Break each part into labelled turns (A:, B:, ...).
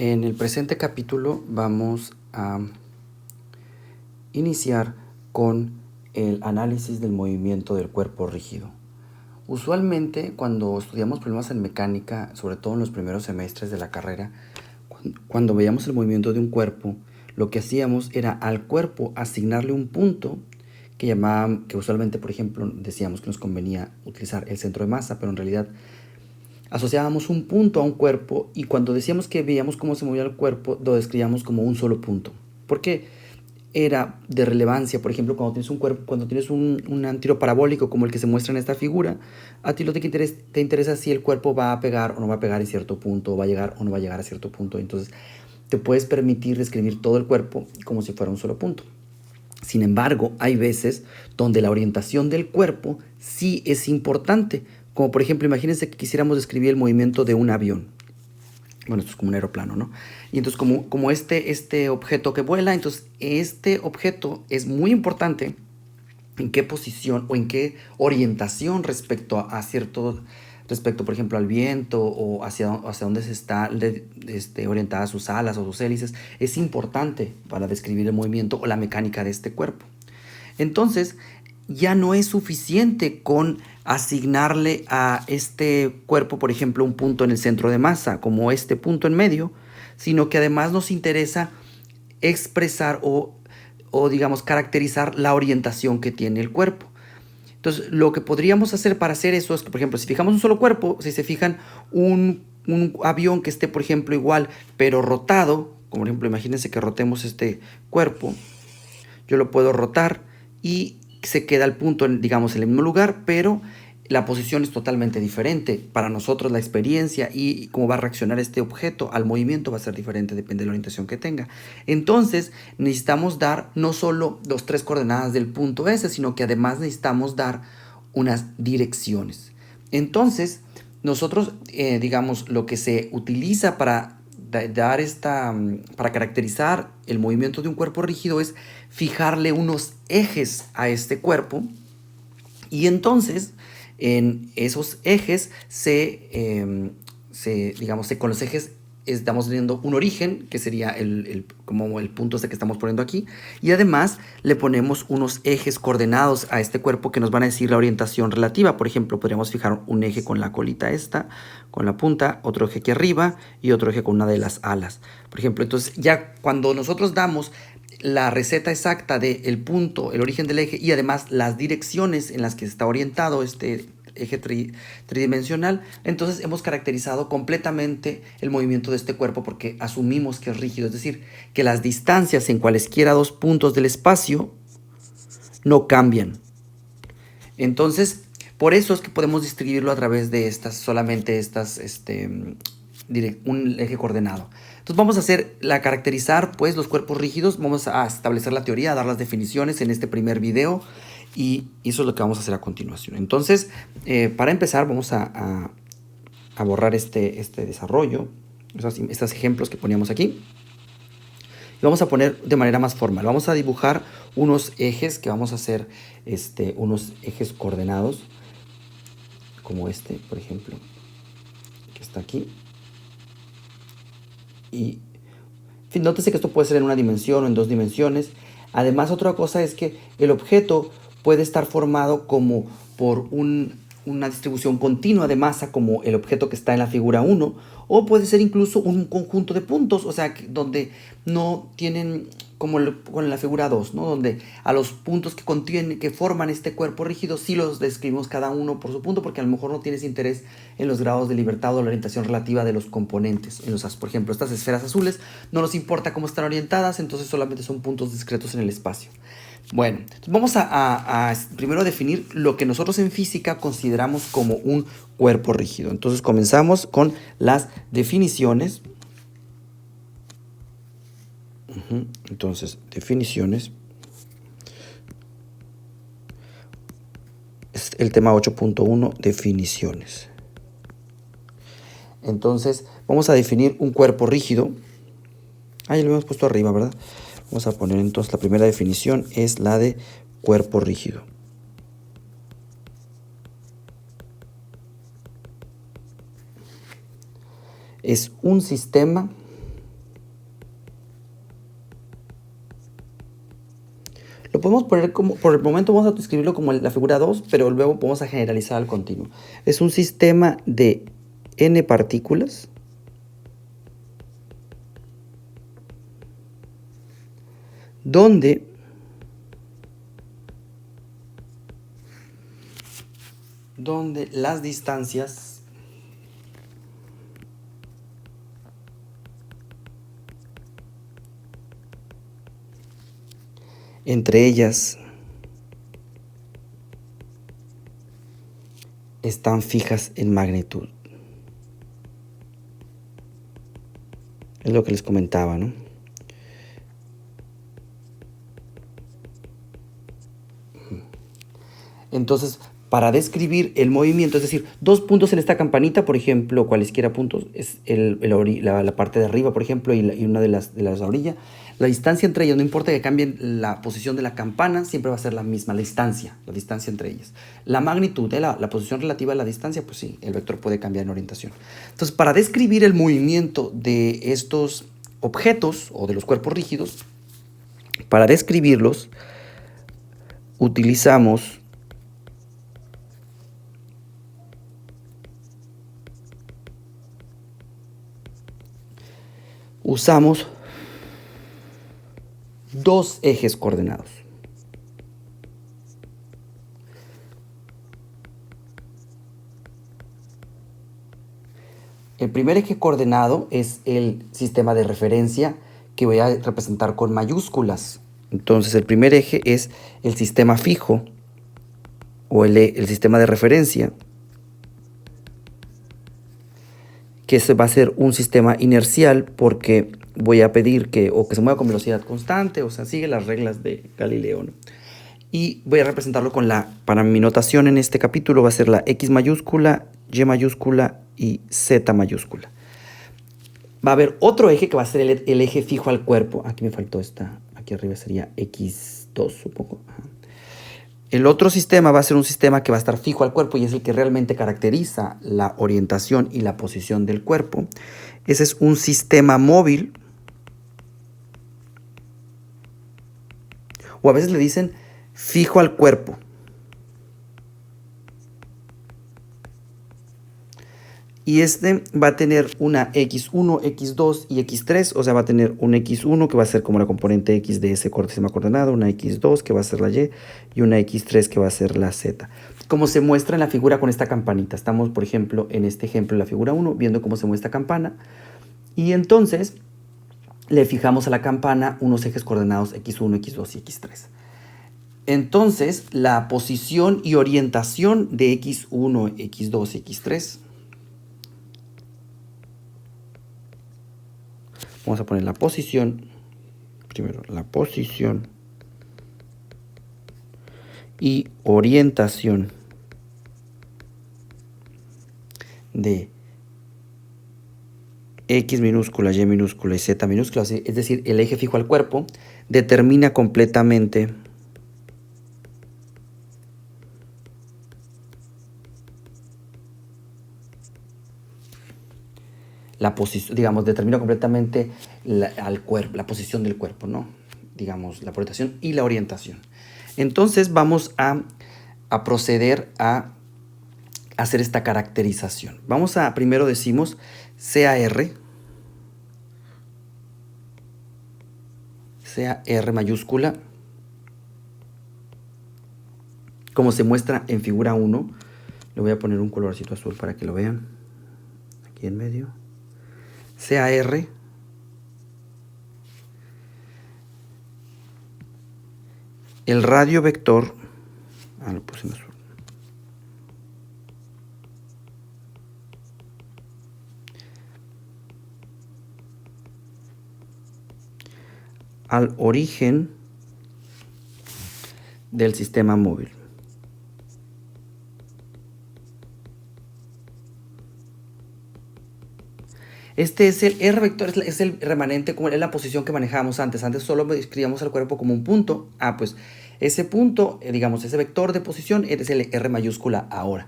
A: En el presente capítulo vamos a iniciar con el análisis del movimiento del cuerpo rígido. Usualmente cuando estudiamos problemas en mecánica, sobre todo en los primeros semestres de la carrera, cuando veíamos el movimiento de un cuerpo, lo que hacíamos era al cuerpo asignarle un punto que usualmente, por ejemplo, decíamos que nos convenía utilizar el centro de masa, pero en realidad asociábamos un punto a un cuerpo y cuando decíamos que veíamos cómo se movía el cuerpo, lo describíamos como un solo punto. Porque era de relevancia, por ejemplo, cuando tienes un cuerpo, cuando tienes un tiro parabólico como el que se muestra en esta figura, a ti lo que te interesa si el cuerpo va a pegar o no va a pegar en cierto punto, o va a llegar o no va a llegar a cierto punto. Entonces, te puedes permitir describir todo el cuerpo como si fuera un solo punto. Sin embargo, hay veces donde la orientación del cuerpo sí es importante. Como por ejemplo, imagínense que quisiéramos describir el movimiento de un avión. Bueno, esto es como un aeroplano, ¿no? Y entonces como este objeto que vuela, entonces este objeto es muy importante en qué posición o en qué orientación respecto, por ejemplo, al viento o hacia dónde se está orientadas sus alas o sus hélices, es importante para describir el movimiento o la mecánica de este cuerpo. Entonces, ya no es suficiente con asignarle a este cuerpo, por ejemplo, un punto en el centro de masa, como este punto en medio, sino que además nos interesa expresar o digamos, caracterizar la orientación que tiene el cuerpo. Entonces, lo que podríamos hacer para hacer eso es que, por ejemplo, si fijamos un solo cuerpo, si se fijan un avión que esté, por ejemplo, igual, pero rotado, como por ejemplo, imagínense que rotemos este cuerpo, yo lo puedo rotar y se queda el punto, digamos, en el mismo lugar, pero la posición es totalmente diferente. Para nosotros la experiencia y cómo va a reaccionar este objeto al movimiento va a ser diferente, depende de la orientación que tenga. Entonces necesitamos dar no solo los 3 coordenadas del punto S, sino que además necesitamos dar unas direcciones. Entonces nosotros, digamos, lo que se utiliza para para caracterizar el movimiento de un cuerpo rígido es fijarle unos ejes a este cuerpo y entonces en esos ejes con los ejes estamos teniendo un origen, que sería como el punto que estamos poniendo aquí, y además le ponemos unos ejes coordenados a este cuerpo que nos van a decir la orientación relativa. Por ejemplo, podríamos fijar un eje con la colita esta, con la punta, otro eje aquí arriba y otro eje con una de las alas. Por ejemplo, entonces ya cuando nosotros damos la receta exacta del punto, el origen del eje y además las direcciones en las que está orientado este eje tridimensional, entonces hemos caracterizado completamente el movimiento de este cuerpo porque asumimos que es rígido, es decir, que las distancias en cualesquiera 2 puntos del espacio no cambian. Entonces, por eso es que podemos distribuirlo a través de un eje coordenado. Entonces vamos a caracterizar pues los cuerpos rígidos, vamos a establecer la teoría, a dar las definiciones en este primer video y eso es lo que vamos a hacer a continuación. Entonces, para empezar vamos a borrar este desarrollo, estos ejemplos que poníamos aquí. Y vamos a poner de manera más formal. Vamos a dibujar unos ejes que vamos a hacer unos ejes coordenados, como este, por ejemplo, que está aquí. Y en fin, nótese que esto puede ser en una dimensión o en 2 dimensiones. Además, otra cosa es que el objeto puede estar formado como por una distribución continua de masa, como el objeto que está en la figura 1, o puede ser incluso un conjunto de puntos, o sea, donde no tienen, como en la figura 2, ¿no? Donde a los puntos que forman este cuerpo rígido, sí los describimos cada uno por su punto, porque a lo mejor no tienes interés en los grados de libertad o la orientación relativa de los componentes. Por ejemplo, estas esferas azules no nos importa cómo están orientadas, entonces solamente son puntos discretos en el espacio. Bueno, vamos a primero definir lo que nosotros en física consideramos como un cuerpo rígido. Entonces comenzamos con las definiciones. Entonces, definiciones. Es el tema 8.1, definiciones. Entonces, vamos a definir un cuerpo rígido. Ya lo hemos puesto arriba, ¿verdad? Vamos a poner entonces la primera definición es la de cuerpo rígido. Es un sistema Lo podemos poner como, por el momento vamos a escribirlo como la figura 2, pero luego vamos a generalizar al continuo. Es un sistema de n partículas donde las distancias entre ellas están fijas en magnitud. Es lo que les comentaba, ¿no? Entonces, para describir el movimiento, es decir, dos puntos en esta campanita, por ejemplo, cualesquiera puntos, es la parte de arriba, por ejemplo, y una de las orillas. La distancia entre ellas, no importa que cambien la posición de la campana, siempre va a ser la misma, la distancia entre ellas. La magnitud, la posición relativa a la distancia, pues sí, el vector puede cambiar en orientación. Entonces, para describir el movimiento de estos objetos o de los cuerpos rígidos, para describirlos, utilizamos usamos dos ejes coordenados. El primer eje coordenado es el sistema de referencia que voy a representar con mayúsculas. Entonces el primer eje es el sistema fijo o el sistema de referencia, que va a ser un sistema inercial porque voy a pedir que se mueva con velocidad constante, o sea, sigue las reglas de Galileo, ¿no? Y voy a representarlo para mi notación en este capítulo va a ser la X mayúscula, Y mayúscula y Z mayúscula. Va a haber otro eje que va a ser el eje fijo al cuerpo. Aquí me faltó aquí arriba sería X2, supongo. Ajá. El otro sistema va a ser un sistema que va a estar fijo al cuerpo y es el que realmente caracteriza la orientación y la posición del cuerpo. Ese es un sistema móvil. O a veces le dicen fijo al cuerpo. Y este va a tener una X1, X2 y X3, o sea, va a tener un X1 que va a ser como la componente X de ese sistema coordenado, una X2 que va a ser la Y y una X3 que va a ser la Z. Como se muestra en la figura con esta campanita. Estamos, por ejemplo, en este ejemplo, en la figura 1, viendo cómo se mueve esta campana. Y entonces le fijamos a la campana unos ejes coordenados X1, X2 y X3. Entonces, la posición y orientación de X1, X2 y X3. Vamos a poner la posición, primero la posición y orientación de X minúscula, Y minúscula y Z minúscula, es decir, el eje fijo al cuerpo, determina completamente la posición, digamos, determina completamente la posición del cuerpo, ¿no? Digamos, la orientación y la orientación. Entonces vamos a proceder a hacer esta caracterización. Primero decimos CAR mayúscula, como se muestra en figura 1. Le voy a poner un colorcito azul para que lo vean. Aquí en medio. CAR el radio vector, lo pusimos azul, al origen del sistema móvil. Este es el R vector, es el remanente, como es la posición que manejábamos antes. Antes solo escribíamos al cuerpo como un punto. Pues ese punto, digamos, ese vector de posición es el R mayúscula ahora.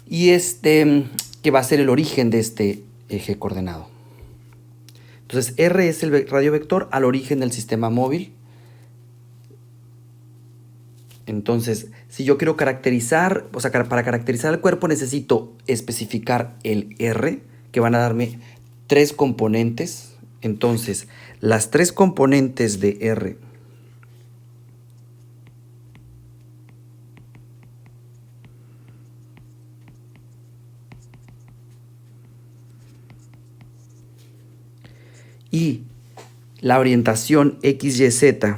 A: Y que va a ser el origen de este eje coordenado. Entonces, R es el radio vector al origen del sistema móvil. Entonces, si yo quiero caracterizar, o sea, para caracterizar el cuerpo necesito especificar el R, que van a darme tres componentes. Entonces, las tres componentes de R y la orientación X, Y, Z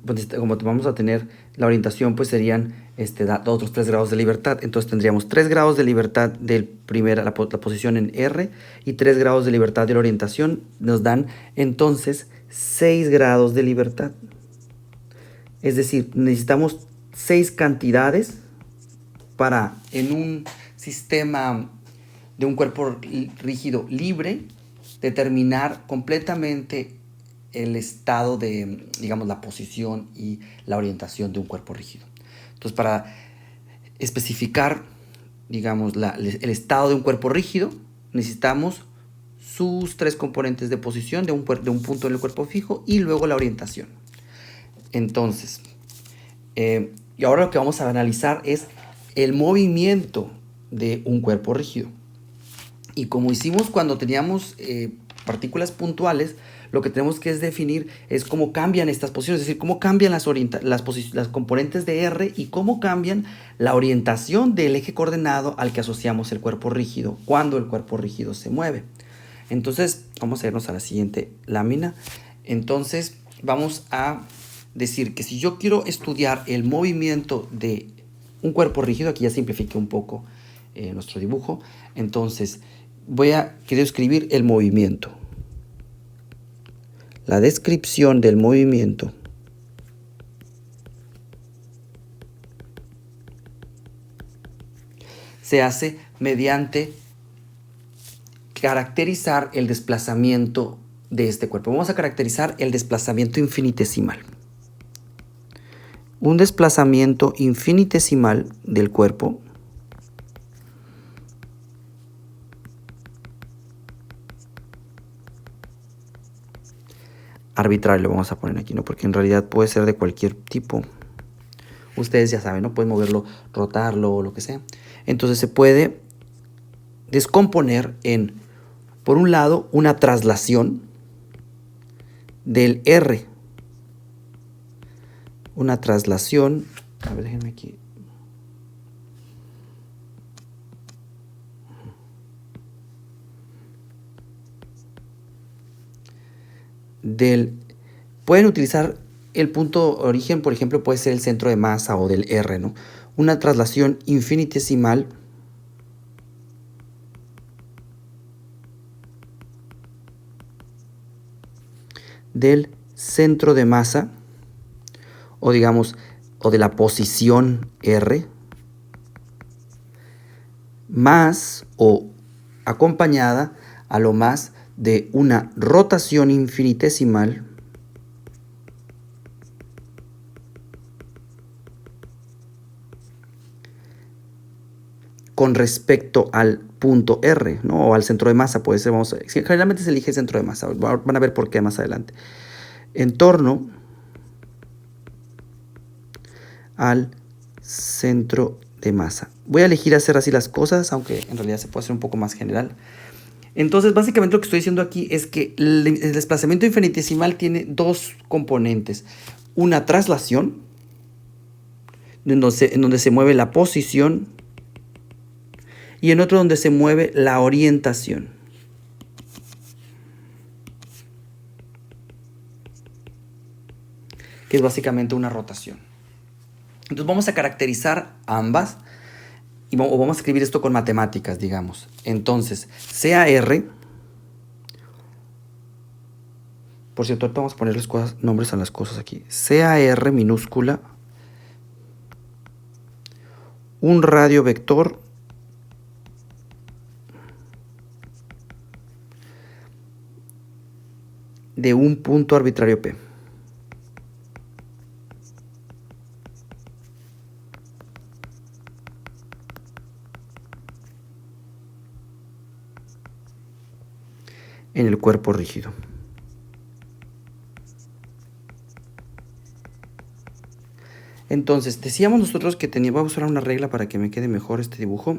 A: pues, como vamos a tener la orientación, pues serían otros 3 grados de libertad. Entonces tendríamos 3 grados de libertad de la posición en R y 3 grados de libertad de la orientación. Nos dan entonces 6 grados de libertad. Es decir, necesitamos 6 cantidades para en un sistema de un cuerpo rígido libre determinar completamente el estado de, digamos, la posición y la orientación de un cuerpo rígido. Entonces, para especificar, digamos, el estado de un cuerpo rígido, necesitamos sus tres componentes de posición de un punto en el cuerpo fijo y luego la orientación. Entonces, y ahora lo que vamos a analizar es el movimiento de un cuerpo rígido. Y como hicimos cuando teníamos partículas puntuales, lo que tenemos que definir es cómo cambian estas posiciones, es decir, cómo cambian las componentes de R y cómo cambian la orientación del eje coordenado al que asociamos el cuerpo rígido cuando el cuerpo rígido se mueve. Entonces, vamos a irnos a la siguiente lámina. Entonces, vamos a decir que si yo quiero estudiar el movimiento de un cuerpo rígido, aquí ya simplifiqué un poco nuestro dibujo, entonces quiero escribir el movimiento. La descripción del movimiento se hace mediante caracterizar el desplazamiento de este cuerpo. Vamos a caracterizar el desplazamiento infinitesimal. Un desplazamiento infinitesimal del cuerpo arbitrario lo vamos a poner aquí, ¿no? Porque en realidad puede ser de cualquier tipo. Ustedes ya saben, ¿no? Pueden moverlo, rotarlo o lo que sea. Entonces se puede descomponer en, por un lado, una traslación del R. Una traslación, a ver, déjenme aquí. Pueden utilizar el punto origen, por ejemplo, puede ser el centro de masa o del R, ¿no? Una traslación infinitesimal del centro de masa o digamos, o de la posición R más o acompañada a lo más de una rotación infinitesimal con respecto al punto R, ¿no? O al centro de masa, puede ser, generalmente se elige centro de masa, van a ver por qué más adelante. En torno al centro de masa. Voy a elegir hacer así las cosas, aunque en realidad se puede hacer un poco más general. Entonces, básicamente lo que estoy diciendo aquí es que el desplazamiento infinitesimal tiene dos componentes. Una traslación, en donde se mueve la posición, y en otro donde se mueve la orientación. Que es básicamente una rotación. Entonces vamos a caracterizar ambas y vamos a escribir esto con matemáticas, digamos. Entonces, CAR, por cierto, ahorita vamos a ponerles nombres a las cosas aquí. CAR minúscula, un radio vector de un punto arbitrario P. en el cuerpo rígido. Entonces, decíamos nosotros que vamos a usar una regla para que me quede mejor este dibujo.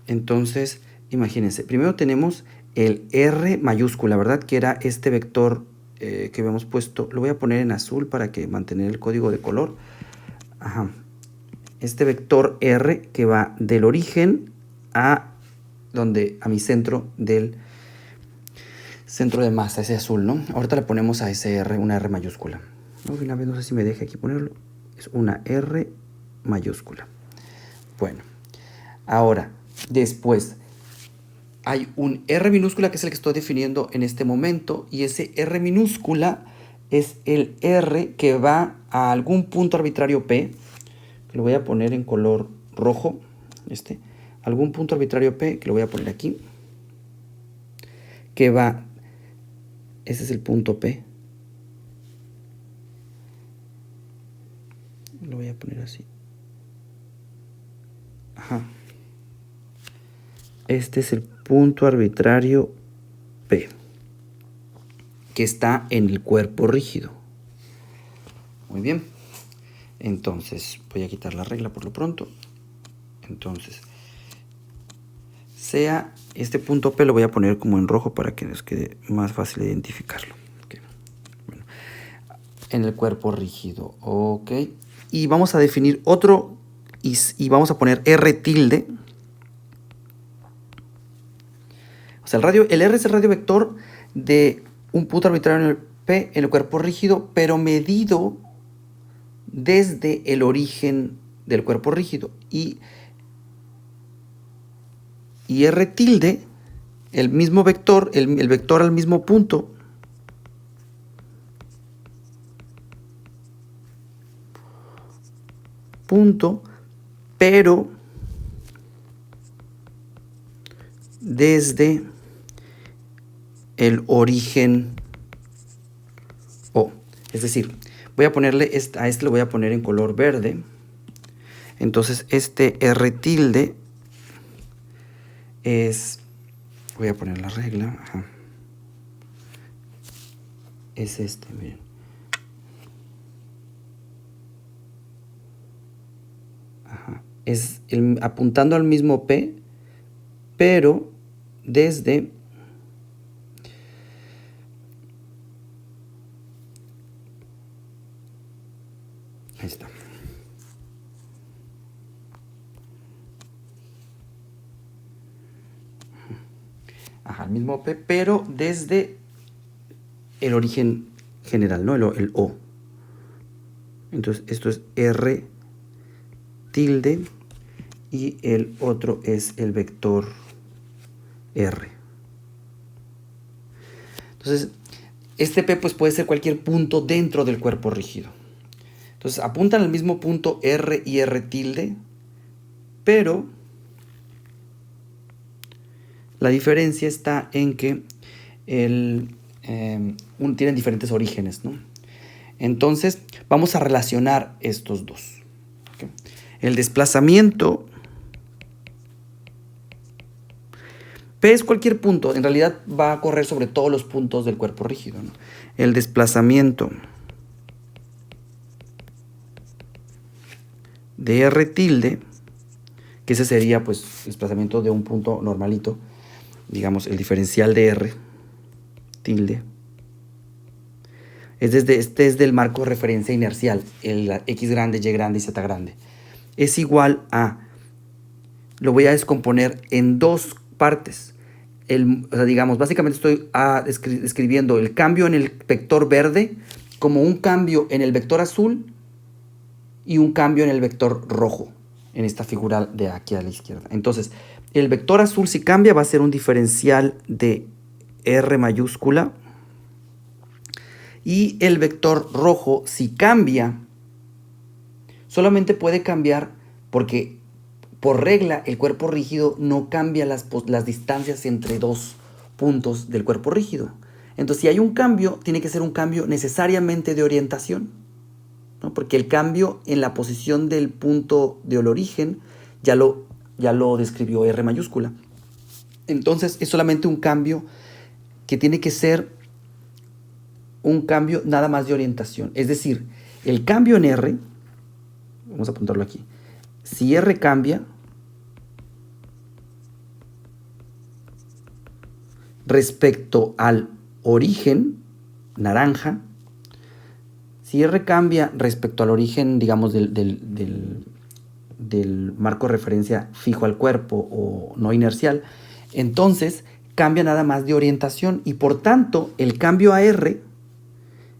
A: Entonces, imagínense, primero tenemos el R mayúscula, ¿verdad? Que era este vector que habíamos puesto. Lo voy a poner en azul para que mantener el código de color. Ajá. Este vector R que va del origen a mi centro del centro de masa, ese azul, ¿no? Ahorita le ponemos a ese R una R mayúscula. No sé si me deja aquí ponerlo. Es una R mayúscula. Bueno, ahora, después hay un R minúscula que es el que estoy definiendo en este momento, y ese R minúscula es el R que va a algún punto arbitrario P, que lo voy a poner en color rojo, algún punto arbitrario P, que lo voy a poner aquí, que va, ese es el punto P, lo voy a poner así. Ajá. Este es el punto arbitrario P, que está en el cuerpo rígido. Muy bien. Entonces, voy a quitar la regla por lo pronto. Entonces, sea este punto P, lo voy a poner como en rojo para que nos quede más fácil identificarlo. Okay. Bueno, en el cuerpo rígido. Ok. Y vamos a definir otro y vamos a poner R tilde. O sea, el R es el radio vector de un punto arbitrario en el P en el cuerpo rígido, pero medido desde el origen del cuerpo rígido. Y R tilde, el mismo vector, el vector al mismo punto, pero desde el origen O. Es decir, voy a ponerle a este lo voy a poner en color verde. Entonces este R tilde es, voy a poner la regla, ajá, es este, miren. Ajá. Es apuntando al mismo P, pero desde ahí está. Ajá, el mismo P, pero desde el origen general, ¿no? El O. Entonces, esto es R tilde y el otro es el vector R. Entonces, este P pues, puede ser cualquier punto dentro del cuerpo rígido. Entonces, apuntan al mismo punto R y R tilde, pero la diferencia está en que tienen diferentes orígenes, ¿no? Entonces, vamos a relacionar estos dos. ¿Okay? El desplazamiento P es cualquier punto, en realidad va a correr sobre todos los puntos del cuerpo rígido, ¿no? El desplazamiento de R tilde, que ese sería pues el desplazamiento de un punto normalito, digamos el diferencial de R tilde, es desde el marco de referencia inercial, el X grande, Y grande y Z grande, es igual a, lo voy a descomponer en dos partes. O sea, digamos, básicamente estoy describiendo el cambio en el vector verde como un cambio en el vector azul y un cambio en el vector rojo, en esta figura de aquí a la izquierda. Entonces, el vector azul si cambia va a ser un diferencial de R mayúscula, y el vector rojo si cambia, solamente puede cambiar porque por regla el cuerpo rígido no cambia las distancias entre dos puntos del cuerpo rígido. Entonces, si hay un cambio, tiene que ser un cambio necesariamente de orientación, ¿no? Porque el cambio en la posición del punto del origen ya lo describió R mayúscula. Entonces, es solamente un cambio que tiene que ser un cambio nada más de orientación. Es decir, el cambio en R, vamos a apuntarlo aquí, si R cambia respecto al origen, naranja, si R cambia respecto al origen, digamos, del marco de referencia fijo al cuerpo o no inercial, entonces cambia nada más de orientación y por tanto el cambio a R,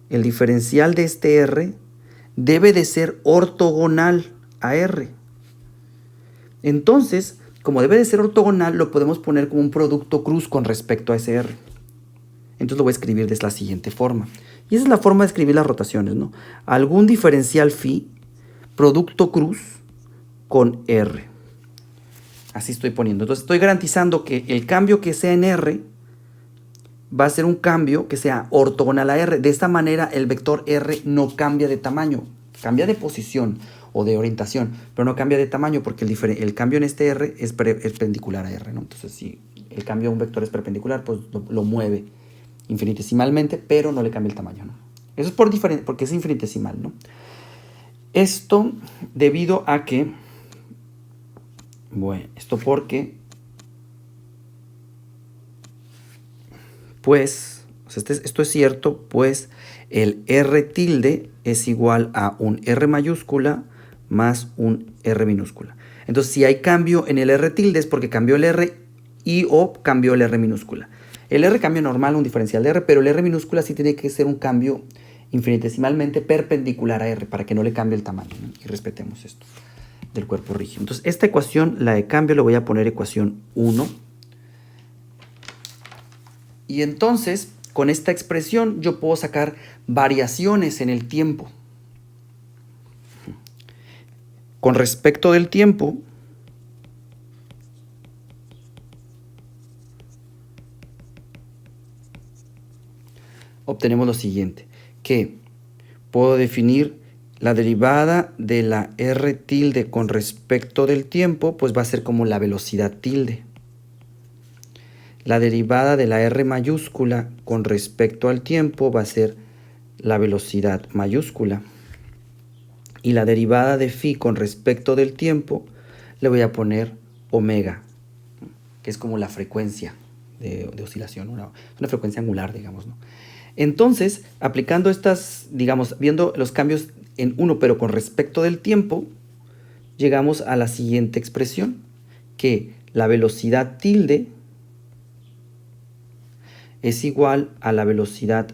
A: el diferencial de este R, debe de ser ortogonal a R. Entonces, como debe de ser ortogonal, lo podemos poner como un producto cruz con respecto a ese R. Entonces lo voy a escribir de la siguiente forma. Y esa es la forma de escribir las rotaciones, ¿no? Algún diferencial phi, producto cruz con R. Así estoy poniendo. Entonces estoy garantizando que el cambio que sea en R va a ser un cambio que sea ortogonal a R. De esta manera el vector R no cambia de tamaño, cambia de posición o de orientación, pero no cambia de tamaño porque el cambio en este R es perpendicular a R, ¿no? Entonces si el cambio a un vector es perpendicular, pues lo mueve infinitesimalmente, pero no le cambia el tamaño, ¿no? Eso es porque es infinitesimal, ¿no? Esto debido a que, bueno, pues, esto es cierto, pues el R tilde es igual a un R mayúscula más un R minúscula. Entonces, si hay cambio en el R tilde es porque cambió el R y o cambió el R minúscula. El R cambio normal, un diferencial de R, pero el R minúscula sí tiene que ser un cambio infinitesimalmente perpendicular a R para que no le cambie el tamaño, ¿no? Y respetemos esto del cuerpo rígido. Entonces, esta ecuación, la de cambio, le voy a poner ecuación 1. Y entonces, con esta expresión, yo puedo sacar variaciones en el tiempo. Con respecto del tiempo, obtenemos lo siguiente, que puedo definir la derivada de la R tilde con respecto del tiempo, pues va a ser como la velocidad tilde. La derivada de la R mayúscula con respecto al tiempo va a ser la velocidad mayúscula. Y la derivada de phi con respecto del tiempo le voy a poner omega, que es como la frecuencia de oscilación, una frecuencia angular, digamos, ¿no? Entonces, aplicando estas, digamos, viendo los cambios en uno, pero con respecto del tiempo, llegamos a la siguiente expresión, que la velocidad tilde es igual a la velocidad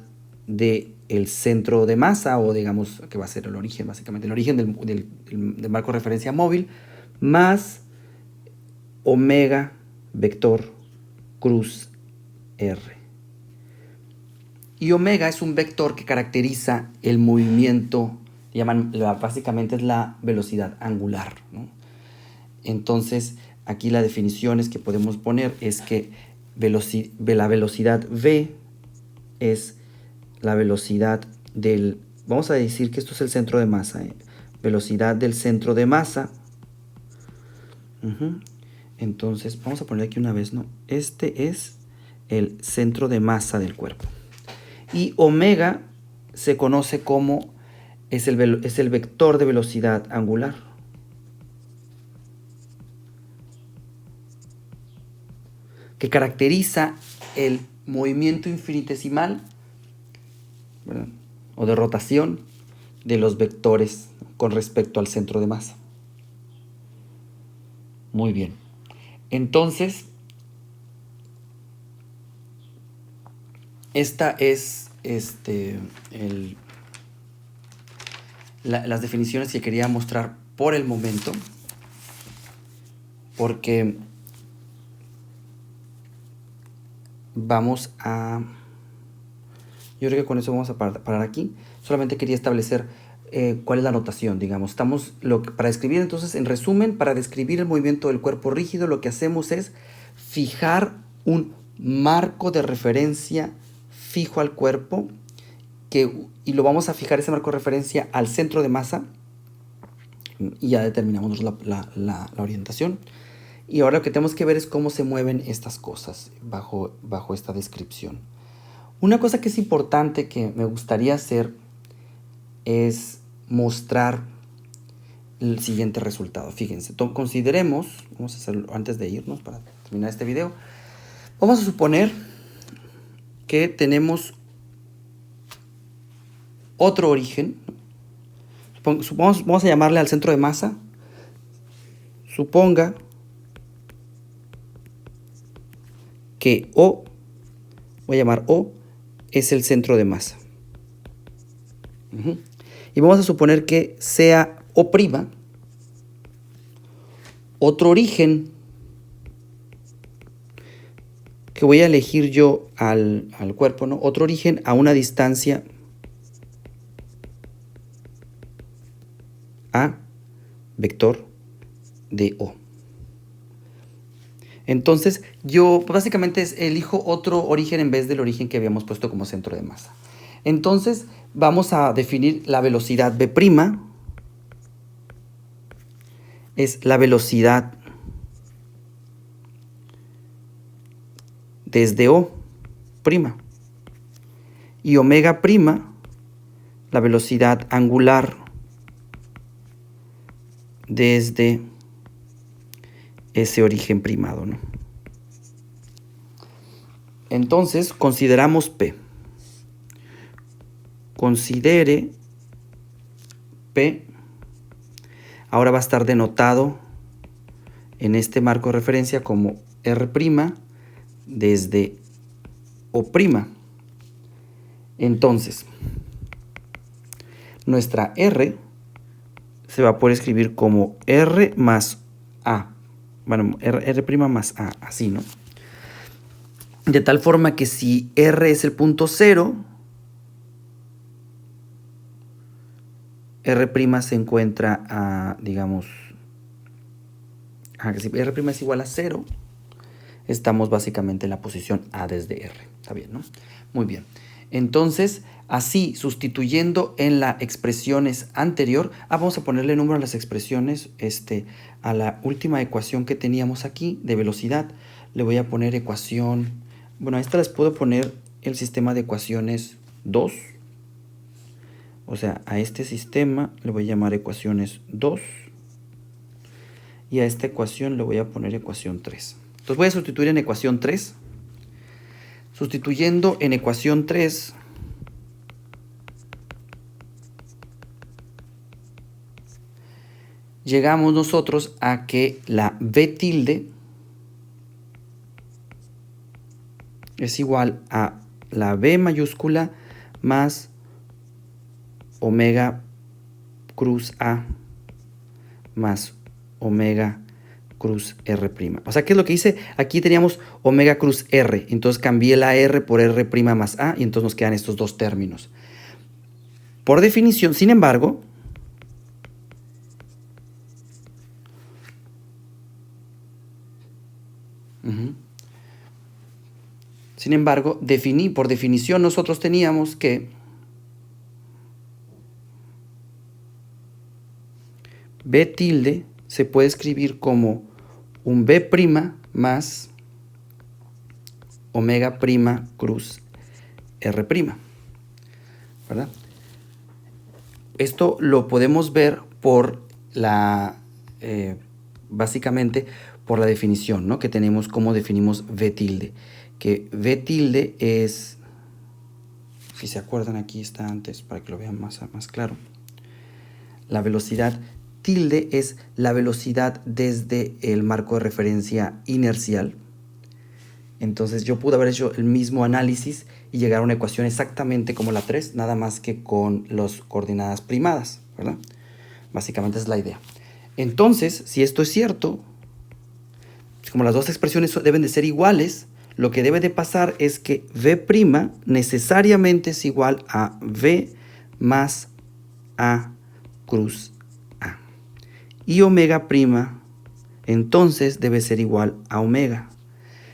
A: del centro de masa, o digamos que va a ser el origen, básicamente, el origen del marco de referencia móvil, más omega vector cruz R. Y omega es un vector que caracteriza el movimiento, básicamente es la velocidad angular, ¿no? Entonces, aquí la definición que podemos poner es que la velocidad v es la velocidad del, vamos a decir que esto es el centro de masa, velocidad del centro de masa. Entonces, vamos a poner aquí una vez, ¿no? Este es el centro de masa del cuerpo. Y omega se conoce como es el vector de velocidad angular. Que caracteriza el movimiento infinitesimal, ¿verdad?, o de rotación de los vectores con respecto al centro de masa. Muy bien. Entonces, esta es las definiciones que quería mostrar por el momento, porque yo creo que con eso vamos a parar aquí. Solamente quería establecer cuál es la notación, digamos. Para describir, entonces, en resumen, para describir el movimiento del cuerpo rígido, lo que hacemos es fijar un marco de referencia fijo al cuerpo, y lo vamos a fijar ese marco de referencia al centro de masa, y ya determinamos la orientación. Y ahora lo que tenemos que ver es cómo se mueven estas cosas bajo esta descripción. Una cosa que es importante que me gustaría hacer es mostrar el siguiente resultado. Fíjense, consideremos, vamos a hacerlo antes de irnos para terminar este video. Vamos a suponer que tenemos otro origen. Vamos a llamarle al centro de masa. Suponga que O, voy a llamar O, es el centro de masa. Y vamos a suponer que sea O', otro origen que voy a elegir yo al cuerpo, ¿no? Otro origen a una distancia A vector de O. Entonces yo básicamente elijo otro origen en vez del origen que habíamos puesto como centro de masa. Entonces vamos a definir la velocidad B', es la velocidad desde O', y omega', la velocidad angular desde ese origen primado, ¿no? Entonces consideramos P. Considere P. Ahora va a estar denotado en este marco de referencia como R' desde O'. Entonces, nuestra R se va a poder escribir como R más A. Bueno, R' más A, así, ¿no? De tal forma que si R es el punto 0, R' se encuentra a, digamos, si R' es igual a 0, estamos básicamente en la posición A desde R. ¿Está bien, no? Muy bien. Entonces, así, sustituyendo en la expresiones anterior, vamos a ponerle número a las expresiones, a la última ecuación que teníamos aquí de velocidad, le voy a poner ecuación, bueno, a esta les puedo poner el sistema de ecuaciones 2, o sea, a este sistema le voy a llamar ecuaciones 2, y a esta ecuación le voy a poner ecuación 3. Entonces voy a sustituir en ecuación 3. Sustituyendo en ecuación 3, llegamos nosotros a que la B tilde es igual a la B mayúscula más omega cruz A más omega cruz R'. O sea, ¿qué es lo que hice? Aquí teníamos omega cruz R, entonces cambié la R por R' más A y entonces nos quedan estos dos términos. Por definición, sin embargo, por definición nosotros teníamos que B tilde se puede escribir como un B' más omega' cruz R', ¿verdad? Esto lo podemos ver por básicamente por la definición, ¿no? Que tenemos, cómo definimos V tilde. Que V tilde es, si se acuerdan, aquí está antes para que lo vean más claro. La velocidad tilde es la velocidad desde el marco de referencia inercial. Entonces yo pude haber hecho el mismo análisis y llegar a una ecuación exactamente como la 3, nada más que con las coordenadas primadas, ¿verdad? Básicamente es la idea. Entonces, si esto es cierto, como las dos expresiones deben de ser iguales, lo que debe de pasar es que V' necesariamente es igual a V más A cruz A. Y omega' entonces debe ser igual a omega.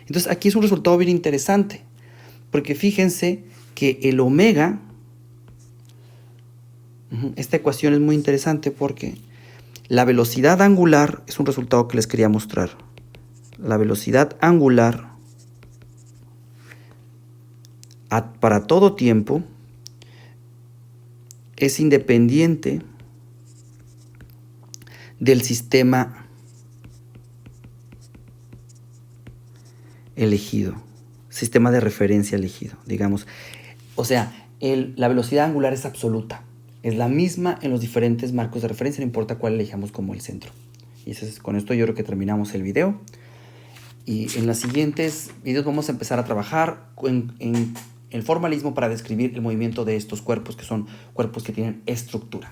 A: Entonces aquí es un resultado bien interesante, porque fíjense que el omega, esta ecuación es muy interesante porque la velocidad angular es un resultado que les quería mostrar. La velocidad angular para todo tiempo es independiente del sistema elegido, sistema de referencia elegido, digamos. O sea, la velocidad angular es absoluta. Es la misma en los diferentes marcos de referencia, no importa cuál elijamos como el centro. Y con esto yo creo que terminamos el video. Y en los siguientes videos vamos a empezar a trabajar en el formalismo para describir el movimiento de estos cuerpos, que son cuerpos que tienen estructura.